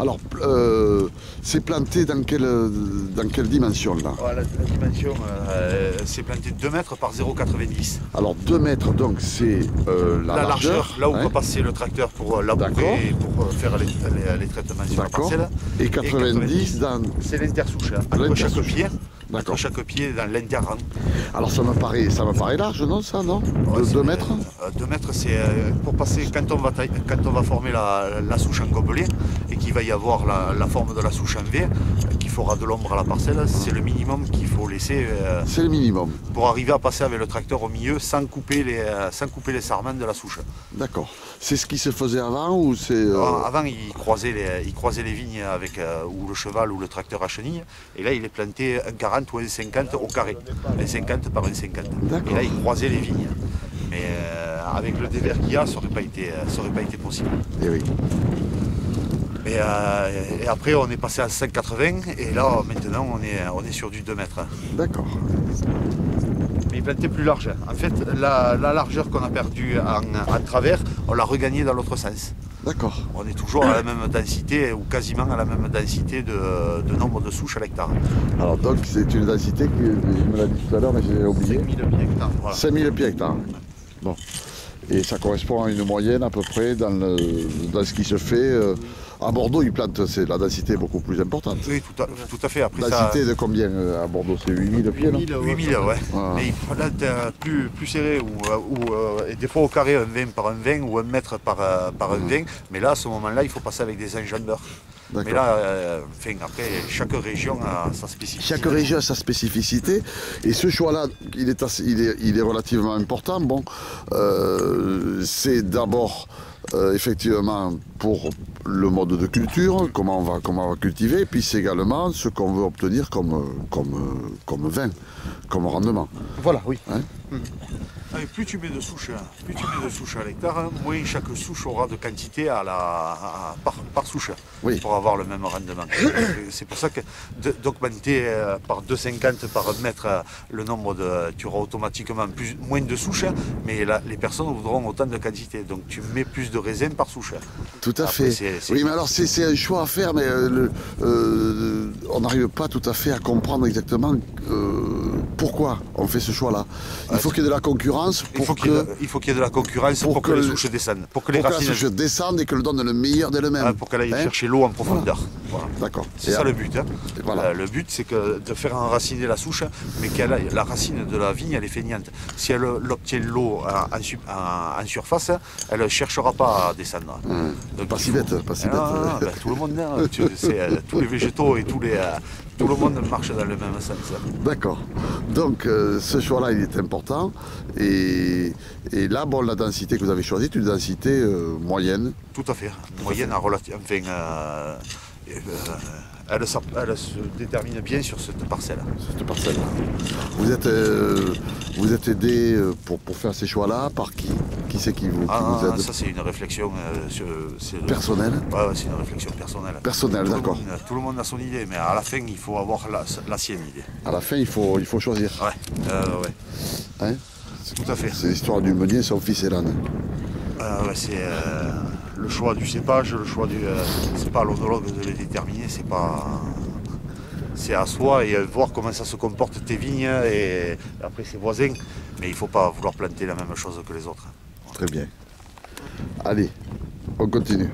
Alors, c'est planté dans quelle dimension là? Voilà, la dimension, c'est planté 2 mètres par 0,90. Alors 2 mètres, donc c'est la largeur. Là où hein. va passer le tracteur pour labourer et pour faire les traitements sur la parcelle. Et 90 dans... C'est l'intersouche, entre chaque pied. D'accord. Entre chaque pied dans l'interrang. Alors ça me paraît large, non, ça, non? Ouais, 2 mètres? 2 mètres, c'est pour passer, quand on va former la souche en gobelet et qu'il va y avoir la forme de la souche en V, qui fera de l'ombre à la parcelle, c'est le minimum qu'il faut laisser. C'est le minimum. Pour arriver à passer avec le tracteur au milieu sans couper les sarments de la souche. D'accord. C'est ce qui se faisait avant ou c'est... Avant, il croisait les vignes avec ou le cheval ou le tracteur à chenille, et là il est planté un 40 ou un 50 au carré, un 50 par un 50. Et là il croisait les vignes. Mais avec le dévers qu'il y a, ça n'aurait pas été possible. Eh oui. Et après on est passé à 5,80 et là maintenant on est sur du 2 mètres. D'accord. Mais il plantait plus large. En fait, la largeur qu'on a perdue en travers, on l'a regagnée dans l'autre sens. D'accord. On est toujours à la même densité, ou quasiment à la même densité de nombre de souches à l'hectare. Alors donc c'est une densité que je me l'ai dit tout à l'heure, mais j'ai oublié. 5000 pieds hectares. Voilà. 5000 pieds hectares. Bon. Et ça correspond à une moyenne à peu près dans ce qui se fait. À Bordeaux, ils plantent, la densité est beaucoup plus importante. Oui, tout à fait. Après densité de combien à Bordeaux? C'est 8000 pieds, non? 8000, ouais. Ah. Mais il faut là plus serré, et des fois au carré un 20 par un 20 ou 1 mètre par un 20. Mais là, à ce moment-là, il faut passer avec des enjambeurs. Mais là, après, chaque région a sa spécificité. Chaque région a sa spécificité. Et ce choix-là, il est relativement important. Bon, c'est d'abord effectivement pour le mode de culture, comment on va cultiver, et puis c'est également ce qu'on veut obtenir comme vin, comme rendement. Voilà, oui. Hein? Plus tu mets de souches à l'hectare, moins chaque souche aura de quantité par souche, oui. Pour avoir le même rendement. C'est pour ça que d'augmenter par 2,50 par 1 mètre le nombre tu auras automatiquement moins de souches, mais les personnes voudront autant de quantité. Donc tu mets plus de raisins par souche. Tout à fait. Oui, mais alors c'est un choix à faire, mais on n'arrive pas tout à fait à comprendre exactement pourquoi on fait ce choix-là. Il faut qu'il y ait de la concurrence. Il faut qu'il y ait de la concurrence pour que les souches descendent. Pour que la souche descende et qu'elle donne le meilleur d'elle-même. Pour qu'elle aille chercher l'eau en profondeur. Voilà. D'accord. C'est ça le but. Hein. Voilà. Le but, c'est de faire enraciner la souche, mais la racine de la vigne, elle est feignante. Si elle obtient l'eau en surface, elle ne cherchera pas à descendre. Donc, pas si bête. Tout le monde, tous les végétaux et tout le monde marche dans le même sens. D'accord. Donc ce choix-là, il est important. Et là, bon, la densité que vous avez choisie, c'est une densité moyenne. Tout à fait. Moyenne, elle se détermine bien sur cette parcelle. Vous êtes aidé pour faire ces choix-là par qui? Qui c'est qui vous aide? Ça, c'est une réflexion personnelle. Ouais, c'est une réflexion personnelle. Personnelle, d'accord. Tout le monde a son idée, mais à la fin, il faut avoir la sienne idée. À la fin, il faut choisir. Ouais. Hein? Tout à fait. C'est l'histoire du meunier, son fils et l'âne. C'est le choix du cépage, c'est pas à l'onologue de les déterminer, c'est à soi et voir comment ça se comporte tes vignes et après ses voisins. Mais il ne faut pas vouloir planter la même chose que les autres. Très bien. Allez, on continue.